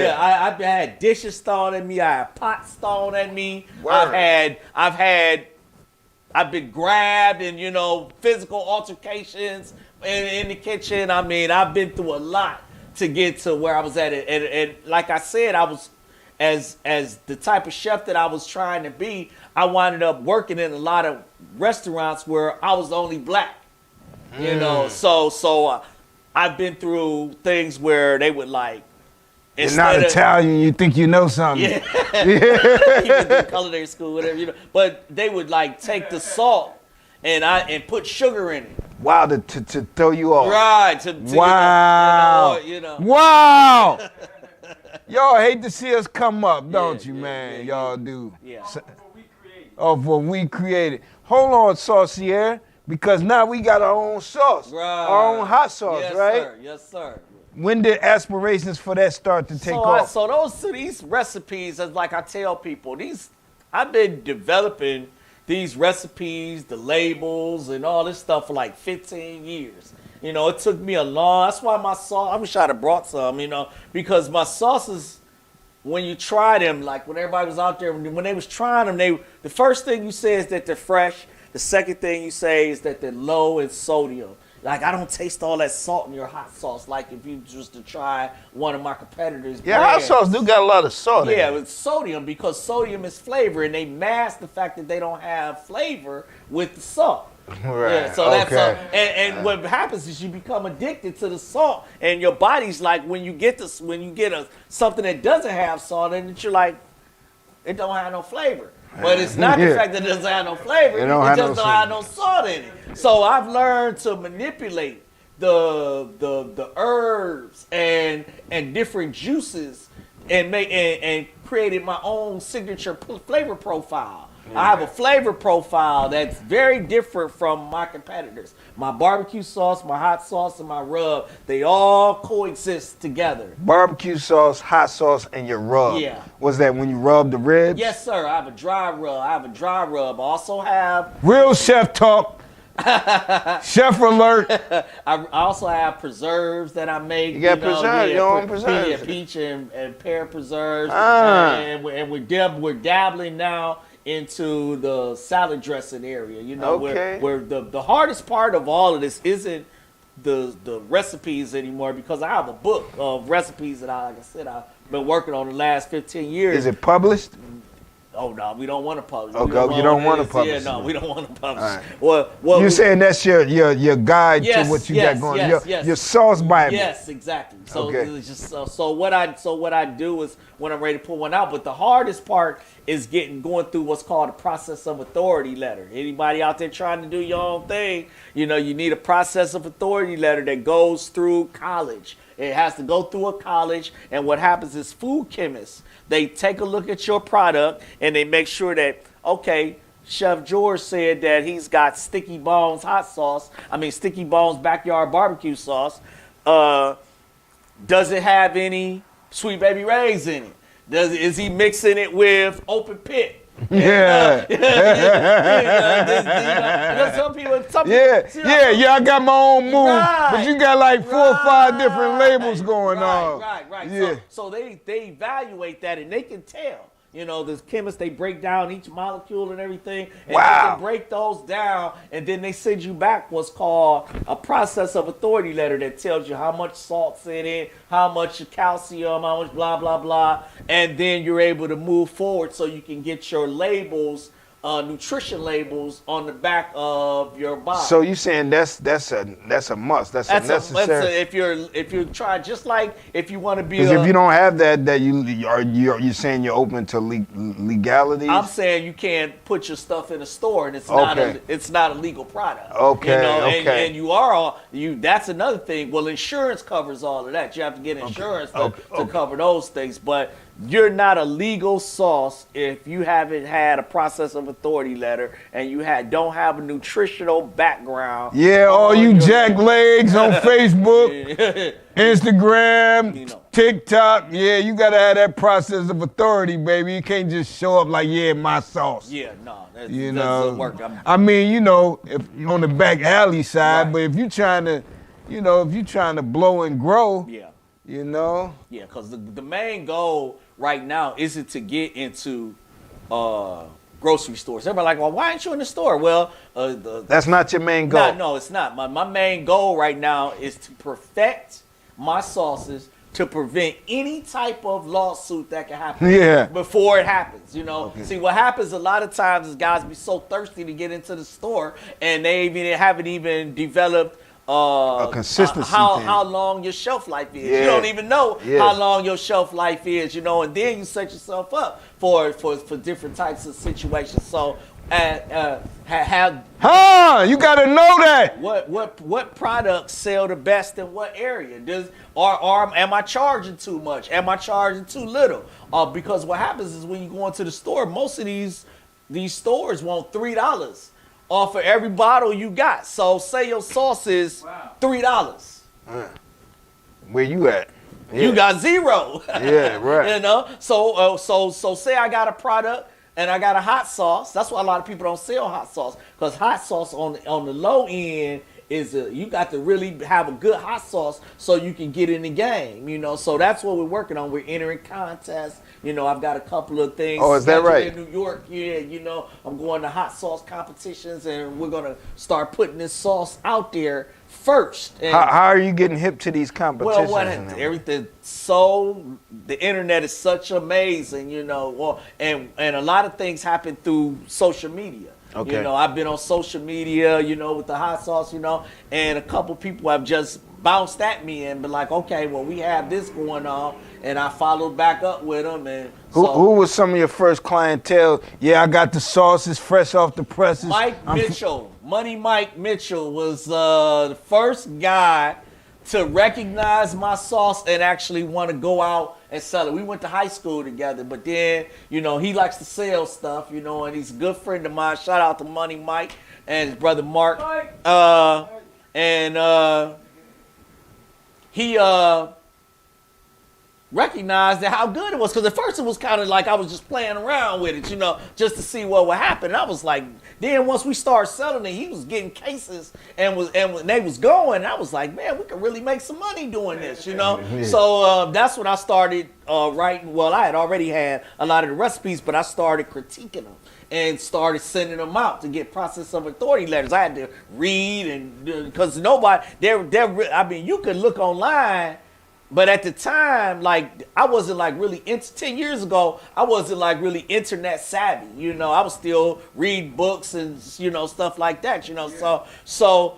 Yeah. I've had dishes thrown at me. I had pots thrown at me. Word. I've been grabbed and, you know, physical altercations in the kitchen. I mean, I've been through a lot to get to where I was at. And like I said, I was, as the type of chef that I was trying to be, I wound up working in a lot of restaurants where I was the only black. You know, so I've been through things where they would like, you're not Italian, you think you know something. Yeah. Even through culinary school, whatever, you know. But they would like take the salt and put sugar in it. Wow, to throw you off. Right. Wow. You know. Wow. Y'all hate to see us come up, don't you, man? Y'all do. Yeah. For we created. Hold on, saucier, because now we got our own sauce. Right. Our own hot sauce, right? Sir. Yes, sir. When did aspirations for that start to take off? These recipes, as like I tell people, I've been developing these recipes, the labels, and all this stuff for like 15 years. You know, it took me that's why my sauce, I wish I'd have brought some, you know, because my sauces, when you try them, like when everybody was out there, when they was trying them, the first thing you say is that they're fresh. The second thing you say is that they're low in sodium. Like, I don't taste all that salt in your hot sauce like if you just to try one of my competitors' Yeah, hot brands. sauce do got a lot of salt in Yeah, it. with sodium, because sodium is flavor, and they mask the fact that they don't have flavor with the salt. Right. Yeah, so that's okay. and what happens is you become addicted to the salt, and your body's like, when you get something that doesn't have salt in it, you're like, it don't have no flavor. But it's not the fact that it doesn't have no flavor. It just don't have no salt in it. So I've learned to manipulate the herbs and different juices and created my own signature flavor profile. I have a flavor profile that's very different from my competitors. My barbecue sauce, my hot sauce, and my rub, they all coexist together. Barbecue sauce, hot sauce, and your rub. Yeah. Was that when you rub the ribs? Yes, sir. I have a dry rub. I also have Real chef talk. Chef alert. I also have preserves that I make. You got preserves, your own preserves. Yeah, peach and pear preserves. Ah. And we're dabbling now into the salad dressing area. You know, Okay. where the hardest part of all of this isn't the recipes anymore, because I have a book of recipes that like I said, I've been working on the last 15 years. Is it published? Oh no, we don't want to publish. Okay, you don't want to publish. Yeah, no, we don't want to publish. All right. Well, You're saying that's your guide Yes, to what you yes, got going. yes. Your sauce Bible. Yes, exactly. So Okay. it's just so what I do is when I'm ready to put one out. But the hardest part is going through what's called a process of authority letter. Anybody out there trying to do your own thing, you know, you need a process of authority letter that goes through college. It has to go through a college, and what happens is food chemists, they take a look at your product and they make sure that, okay, Chef George said that he's got Sticky Bones Sticky Bones backyard barbecue sauce. Does it have any Sweet Baby Ray's in it? Is he mixing it with Open Pit? Yeah. Some people, I got my own move, but you got like 4 or 5 different labels going on. Right. Yeah. So they evaluate that, and they can tell. You know, the chemists, they break down each molecule and everything, and they can break those down, and then they send you back what's called a process of authority letter that tells you how much salt's in it, how much calcium, how much blah, blah, blah, and then you're able to move forward so you can get your labels, nutrition labels on the back of your bottle. So you saying that's a must. That's a necessary. If you're trying, just like if you want to be. Because if you don't have that you're saying you're open to legalities. I'm saying you can't put your stuff in a store, and it's not a legal product. Okay. You know, okay. and that's another thing. Well, insurance covers all of that. You have to get insurance to cover those things, but you're not a legal sauce if you haven't had a process of authority letter and you don't have a nutritional background. Yeah, all you jack legs on Facebook, Instagram, TikTok. Yeah, you gotta have that process of authority, baby. You can't just show up like, my sauce. Yeah, no, that doesn't work. If you're on the back alley side, but if you're trying to blow and grow, Yeah, because the main goal right now isn't to get into grocery stores. Everybody like, well, why aren't you in the store? Well, that's not your main goal. No, it's not. My main goal right now is to perfect my sauces to prevent any type of lawsuit that can happen before it happens. You know, See, what happens a lot of times is guys be so thirsty to get into the store and they haven't even developed a consistency how long your shelf life is. You don't even know how long your shelf life is, you know, and then you set yourself up for different types of situations. So you gotta know that. What products sell the best in what area? Am I charging too much? Am I charging too little? Because what happens is when you go into the store, most of these stores want $3 off of every bottle you got. So say your sauce is $3. Where you at? Yeah. You got $0. Yeah, right. You know. So say I got a product and I got a hot sauce. That's why a lot of people don't sell hot sauce, because hot sauce on the low end is you got to really have a good hot sauce so you can get in the game. You know. So that's what we're working on. We're entering contests. You know, I've got a couple of things. Oh, is that right? In New York, you know, I'm going to hot sauce competitions, and we're going to start putting this sauce out there first. And How are you getting hip to these competitions? well, everything. So the internet is such amazing, and a lot of things happen through social media. Okay. I've been on social media, with the hot sauce, and a couple people have just bounced at me and been like, okay, well, we have this going on, and I followed back up with them. And who was some of your first clientele? Yeah, I got the sauces fresh off the presses. Money Mike Mitchell was the first guy to recognize my sauce and actually want to go out and sell it. We went to high school together, but then, he likes to sell stuff, and he's a good friend of mine. Shout out to Money Mike and his brother Mark. He recognized how good it was, because at first it was kind of like I was just playing around with it, just to see what would happen. And I was like, then once we started selling it, he was getting cases and they was going. I was like, man, we could really make some money doing this, Yeah. So that's when I started writing. Well, I had already had a lot of the recipes, but I started critiquing them and started sending them out to get process of authority letters. I had to read, and because nobody, you could look online. But at the time, I wasn't really 10 years ago, I wasn't really internet savvy. I was still reading books and, stuff like that, Yeah. So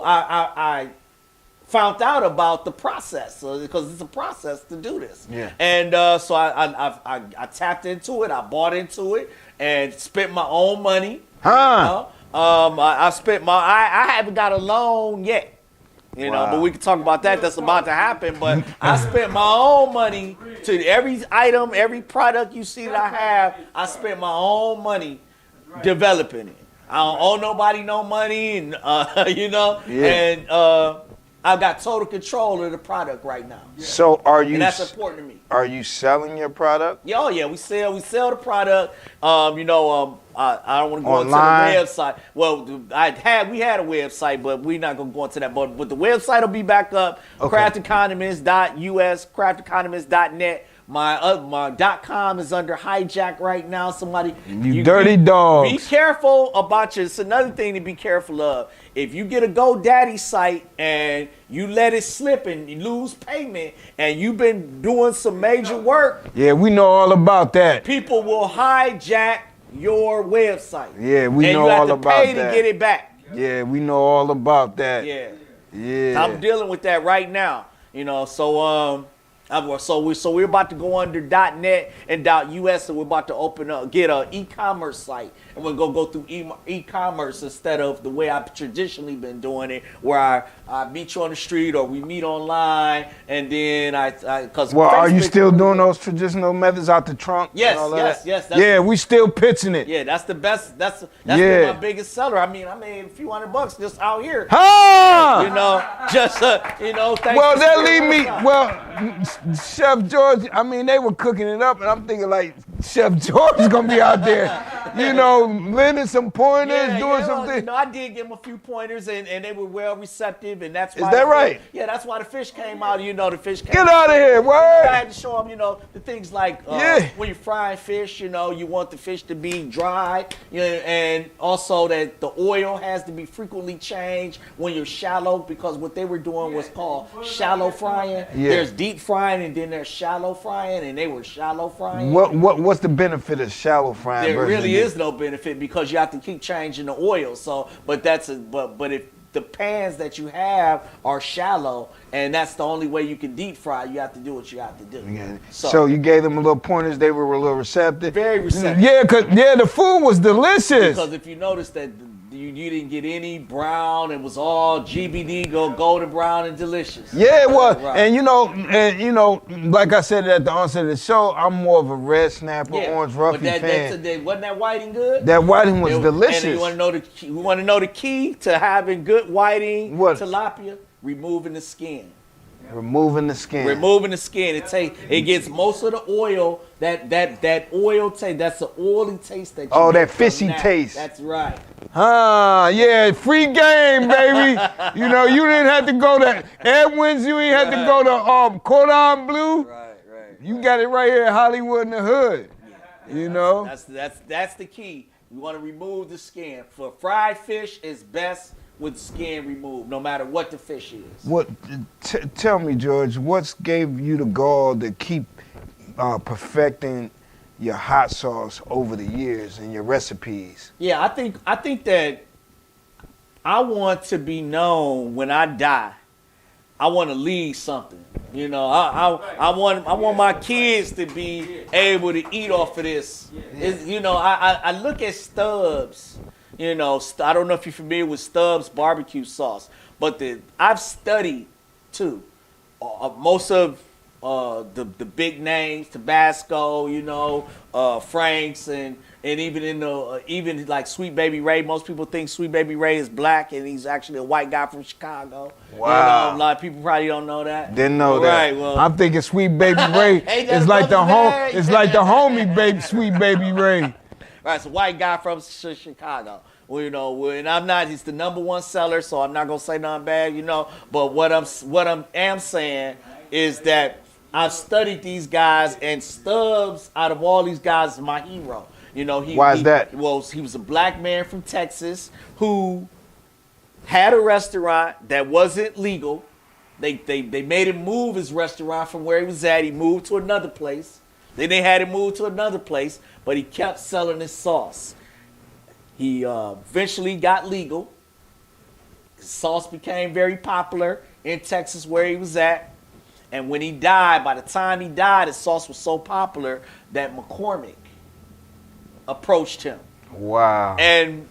I found out about the process, because it's a process to do this. Yeah. And so I tapped into it, I bought into it, and spent my own money. I haven't got a loan yet. Wow. But we can talk about that. That's about to happen. But I spent my own money to every item, every product you see that I have. I spent my own money developing it. I don't owe nobody no money, and Yeah. And I've got total control of the product right now. So and that's important to me. Are you selling your product? Yeah, we sell the product. I don't want to go Online? into the website. Well, we had a website, but we're not going to go into that. But the website will be back up. Okay. crafteconomist.us, crafteconomist.net. My .com is under hijack right now. Somebody, You dirty dogs. Be careful about it's another thing to be careful of. If you get a GoDaddy site and you let it slip and you lose payment, and you've been doing some major work, Yeah, we know all about that. people will hijack your website. Yeah, we and know all about you have to pay that. to get it back. Yeah, we know all about that. Yeah. Yeah. I'm dealing with that right now. So we're about to go under .net and .us, and we're about to get an e-commerce site, and we're gonna go through e-commerce instead of the way I've traditionally been doing it, where I meet you on the street or we meet online, and then are you still doing those traditional methods out the trunk? Yes, and all of yes, that? yes. Yeah, we still pitching it. Yeah, that's the best. That's Yeah. been my biggest seller. I made a few $100 just out here. Huh? Thanks Well, to that Spirit lead me. Renaissance. Well, Chef George. They were cooking it up, and I'm thinking Chef George is gonna be out there, lending some pointers, doing something. I did give them a few pointers, and they were well receptive, and that's why. Is that right? Yeah, that's why the fish came out. The fish came Get out of here, I word. had to show them, the things like when you're frying fish, you want the fish to be dry, and also that the oil has to be frequently changed when you're shallow, because what they were doing was called shallow frying. Yeah. There's deep frying, and then there's shallow frying, and they were shallow frying. What's the benefit of shallow frying? There versus really deep? is no benefit, because you have to keep changing the oil. So, but if the pans that you have are shallow, and that's the only way you can deep fry, you have to do what you have to do. Yeah. So you gave them a little pointers. They were a little receptive. Very receptive. Yeah, the food was delicious. Because if you notice that you didn't get any brown, it was all GBD, golden brown and delicious. Yeah, it was. Right. And like I said at the onset of the show, I'm more of a red snapper, orange ruffy fan. Wasn't that whiting good? That whiting was delicious. And you want to know the key to having good whiting What? tilapia? Removing the skin. Removing the skin. Removing the skin. It gets most of the oil. That oil taste. That's the oily taste that. That fishy taste. That's right. Yeah, free game, baby. You didn't have to go to Edwin's. You ain't had to go to Cordon Bleu. Right. You got it right here in Hollywood in the hood. That's the key. You want to remove the skin. For fried fish, it's best with skin removed, no matter what the fish is. What? Tell me, George, what's gave you the gall to keep perfecting your hot sauce over the years and your recipes? Yeah, I think that I want to be known when I die. I want to leave something. You know, I want my kids to be able to eat off of this. You know, I look at Stubbs. You know, I don't know if you're familiar with Stubbs barbecue sauce, but I've studied too. Most of the big names, Tabasco, you know, Frank's, and even even like Sweet Baby Ray. Most people think Sweet Baby Ray is black, and he's actually a white guy from Chicago. Wow. You know, a lot of people probably don't know that. Didn't know that. Right, well, I'm thinking Sweet Baby Ray is like the it's like the homie baby, Sweet Baby Ray. Right, it's a white guy from Chicago. Well, you know, and I'm not. He's the #1 seller, so I'm not gonna say nothing bad, you know. But what I'm saying is that I've studied these guys, and Stubbs, out of all these guys, is my hero. You know, Why is that? Well, he was a black man from Texas who had a restaurant that wasn't legal. They made him move his restaurant from where he was at. He moved to another place. Then they had him move to another place, but he kept selling his sauce. He eventually got legal. His sauce became very popular in Texas where he was at. And when he died, by the time he died, his sauce was so popular that McCormick approached him. Wow. And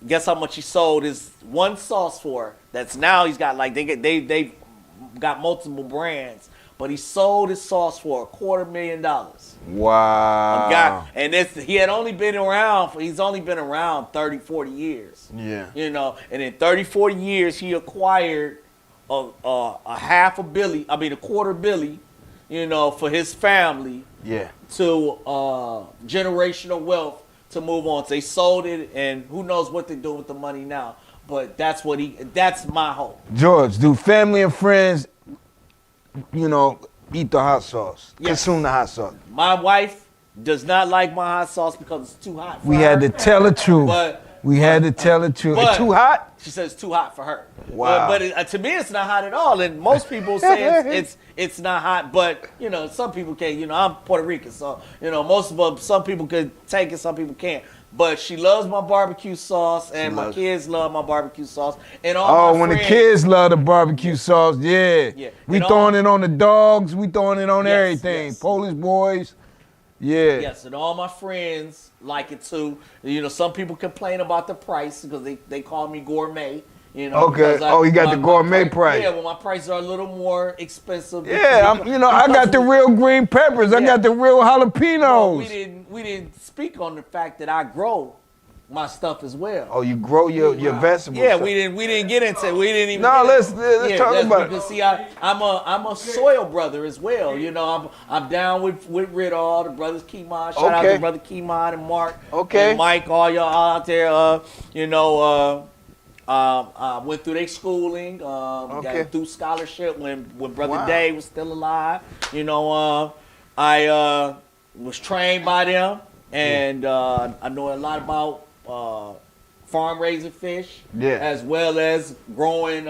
guess how much he sold his one sauce for? That's now he's got like they've got multiple brands, but he sold his sauce for $250,000. Wow. A guy, and he had only been around. He's only been around 30, 40 years. Yeah. You know, and in 30, 40 years, he acquired a quarter billy, you know, for his family. Yeah. To generational wealth to move on. So they sold it, and who knows what they're doing with the money now. But that's my hope. George, do family and friends, you know, eat the hot sauce? Yes. Consume the hot sauce? My wife does not like my hot sauce because it's too hot for her. We had to tell the truth. It's too hot? She says it's too hot for her. Wow. But to me, it's not hot at all. And most people say it's not hot. But, you know, some people can't. You know, I'm Puerto Rican. So, you know, some people could take it, some people can't. But she loves my barbecue sauce, and my kids love my barbecue sauce. And all my friends, the kids love the barbecue sauce, yeah. We throwing it on the dogs. We throwing it on everything. Yes. Polish boys. Yeah. Yes, and all my friends like it too. You know, some people complain about the price because they call me gourmet. You know. Okay. You got the gourmet price. Yeah, well, my prices are a little more expensive. Yeah, I got the real green peppers. I got the real jalapenos. Well, we didn't speak on the fact that I grow my stuff as well. Oh, you grow your vegetables? Yeah, we didn't get into it. We didn't even. No, let's talk about it. Because see, I'm a soil brother as well. You know, I'm down with Riddall, the brothers Keymon. Shout out to brother Keymon and Mark. Okay. And Mike, all y'all out there. I went through their schooling. Got through scholarship when Brother Dave was still alive. You know, I was trained by them, and I know a lot about farm raising fish, as well as growing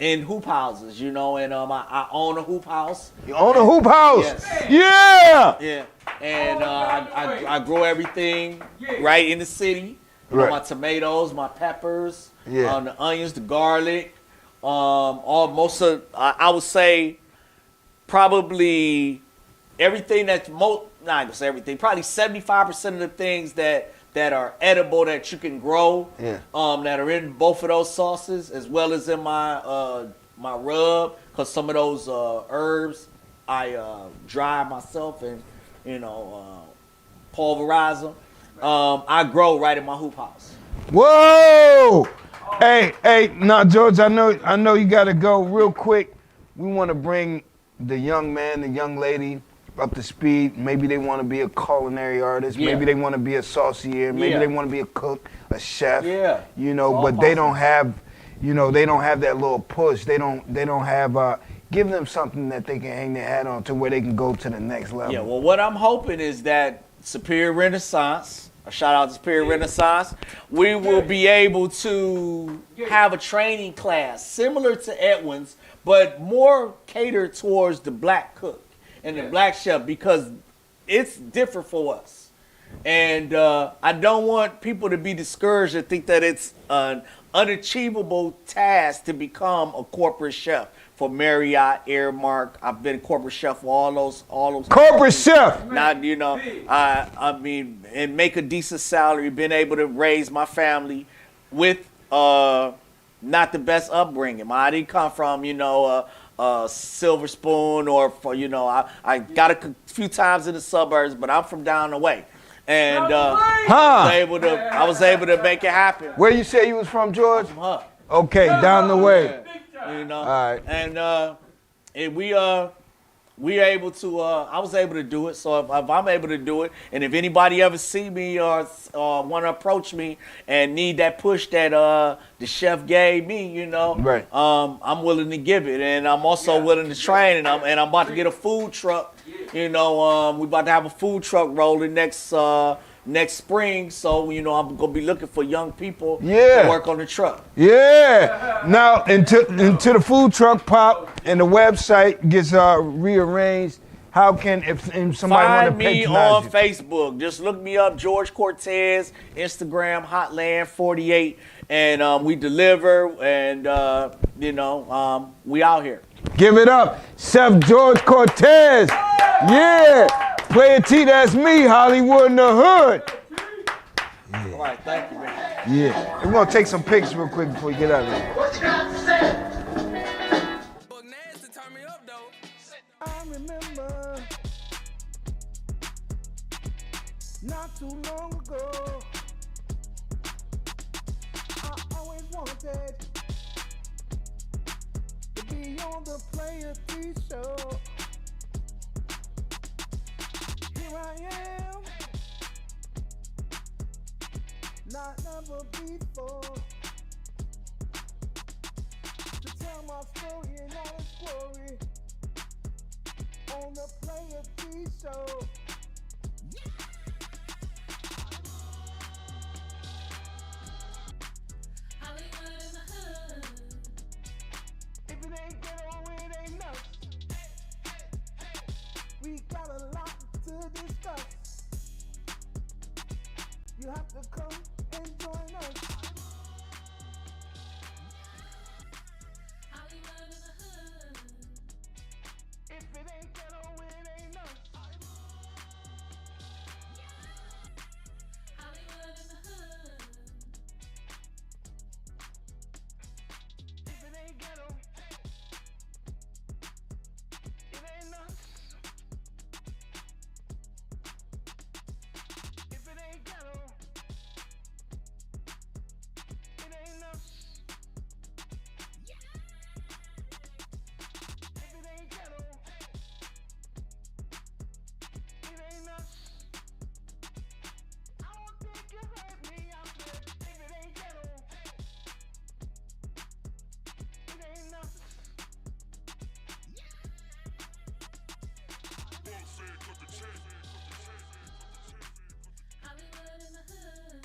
in hoop houses, you know, and I own a hoop house. You own a hoop house? Yes. Yeah! Yeah, and I grow everything right in the city. You know, my tomatoes, my peppers, the onions, the garlic, I would say probably everything not gonna say everything, probably 75% of the things that are edible that you can grow, that are in both of those sauces, as well as in my my rub, because some of those herbs I dry myself and pulverize them. I grow right in my hoop house. Whoa! Hey, now George, I know you gotta go real quick. We want to bring the young man, the young lady up to speed. Maybe they want to be a culinary artist. Yeah. Maybe they want to be a saucier. Maybe they want to be a cook, a chef. Yeah. You know, but possible. They don't have, they don't have that little push. They don't have. Give them something that they can hang their hat on to where they can go to the next level. Yeah. Well, what I'm hoping is that Superior Renaissance, shout out to Superior Renaissance. We will be able to have a training class similar to Edwin's, but more catered towards the black cook and the black chef because it's different for us. And I don't want people to be discouraged and think that it's an unachievable task to become a corporate chef for Marriott, Airmark. I've been a corporate chef for all those corporate chef. Not, you know, I mean, and make a decent salary, been able to raise my family with not the best upbringing. I didn't come from, you know, silver spoon or, for, you know, I got a few times in the suburbs, but I'm from down the way. And I was able to make it happen. Where you say you was from, George? From her. Okay, down the way. You know, all right. And we are able to. I was able to do it. So if I'm able to do it, and if anybody ever see me or want to approach me and need that push that the chef gave me, you know, right. I'm willing to give it, and I'm also willing to train. And I'm about to get a food truck. You know, we about to have a food truck rolling next spring, so you know I'm gonna be looking for young people to work on the truck. Yeah. Now until the food truck pop and the website gets rearranged, how can if somebody want to patronize you? Find me on Facebook. Just look me up, George Cortez, Instagram, Hotland48, and we deliver, and you know we out here. Give it up, Chef George Cortez. Yeah. Player T, that's me, Hollywood in the hood. Yeah. All right, thank you, man. Yeah. We're going to take some pics real quick before we get out of here. What you got to say? I remember not too long ago, I always wanted to be on the Player T show. Here I am, not never before, to tell my story in all its glory on the Player T show. Hollywood in the hood. If it ain't ghetto, it ain't nuts. We got a lot to discuss. You have to come and join us. Hollywood in the hood. If it ain't ghetto, it ain't us. Hollywood in the hood. If it ain't ghetto, it ain't us. If it ain't ghetto, it ain't us. If it ain't ghetto, it ain't us. I don't think you heard me. I said, if it ain't ghetto, it ain't us. Hollywood in the hood.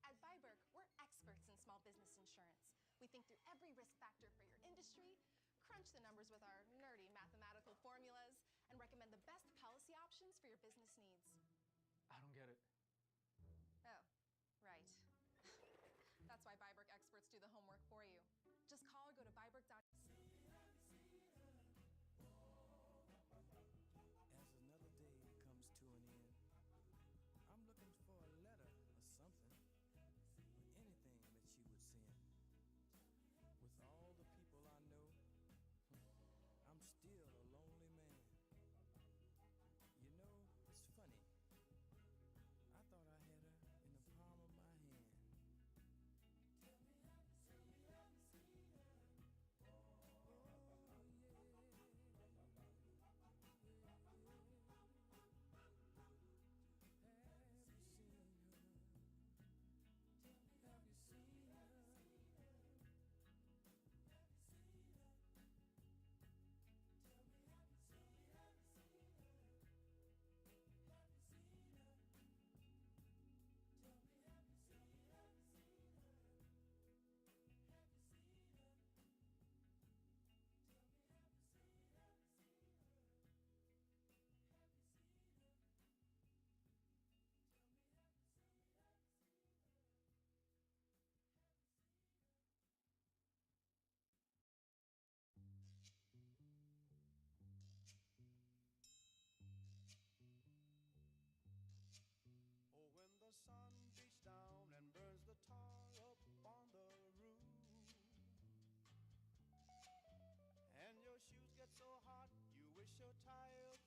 At Byberg, we're experts in small business insurance. We think through every risk factor for your industry, crunch the numbers with our nerdy mathematical formulas, and recommend the best policy options for your business needs. I don't get it. Oh, right. That's why Viberg experts do the homework for you. Just call or go to Viberg.com. As another day comes to an end, I'm looking for a letter or something, or anything that you would send. With all the people I know, I'm still a lonely man. You know, it's funny. I thought I had her in the palm of my hand. Tell me, have you seen her? Oh, yeah. Have you seen her? Have you seen her? Oh, when the sun beats down and burns the tar up on the roof, and your shoes get so hot you wish your tire